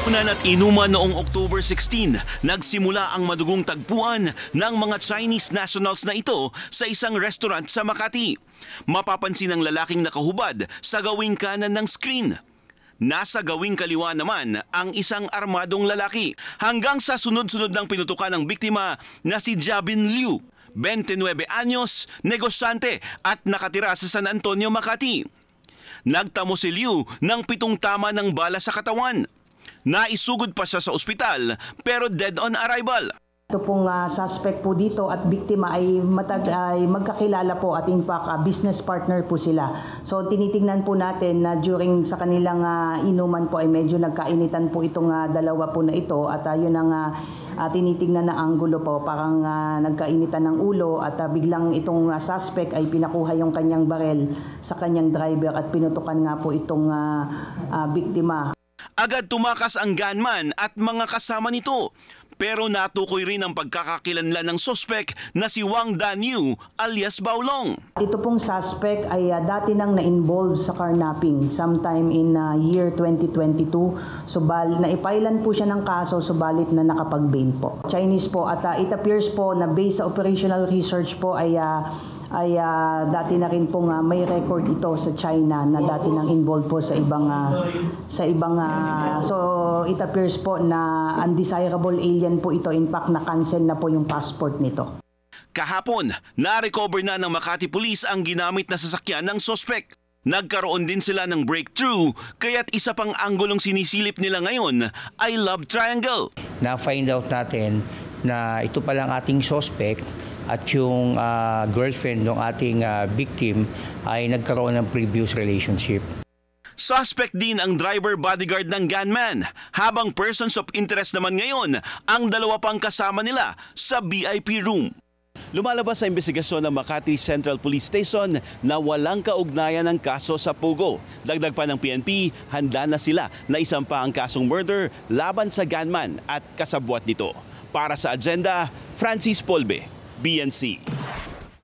Unan at inuman noong October 16, nagsimula ang madugong tagpuan ng mga Chinese nationals na ito sa isang restaurant sa Makati. Mapapansin ang lalaking nakahubad sa gawing kanan ng screen. Nasa gawing kaliwa naman ang isang armadong lalaki hanggang sa sunod-sunod ng pinutukan ng biktima na si Jabin Liu, 29 anyos, negosyante at nakatira sa San Antonio, Makati. Nagtamo si Liu ng 7 tama ng bala sa katawan. Naisugod pa siya sa ospital pero dead on arrival. Ito pong suspect po dito at biktima ay magkakilala po at in fact business partner po sila. So tinitingnan po natin na during sa kanilang inuman po ay medyo nagkainitan po itong dalawa po na ito at yun ang tinitingnan na anggulo po, parang nagkainitan ng ulo at biglang itong suspect ay pinakuha yung kanyang barel sa kanyang driver at pinutukan nga po itong biktima. Agad tumakas ang gunman at mga kasama nito. Pero natukoy rin ang pagkakakilanlan ng suspect na si Wang Danyu alias Baolong. Ito pong suspect ay dati nang na-involve sa carnapping sometime in year 2022. So naipailan po siya ng kaso subalit na nakapag-bail po. Chinese po at it appears po na based sa operational research po ay dati na rin pong may record ito sa China na dati nang involved po sa ibang so it appears po na undesirable alien po ito. In fact, na-cancel na po yung passport nito. Kahapon, na-recover na ng Makati Police ang ginamit na sasakyan ng suspect. Nagkaroon din sila ng breakthrough, kaya't isa pang anggulong sinisilip nila ngayon ay love triangle. Na-find out natin na ito palang ating suspect at yung girlfriend ng ating victim ay nagkaroon ng previous relationship. Suspect din ang driver bodyguard ng gunman, habang persons of interest naman ngayon ang dalawa pang kasama nila sa VIP room. Lumalabas sa investigasyon ng Makati Central Police Station na walang kaugnayan ng kaso sa Pogo. Dagdag pa ng PNP, handa na sila na isampa ang kasong murder laban sa gunman at kasabwat nito. Para sa agenda, Francis Polbe, BNC.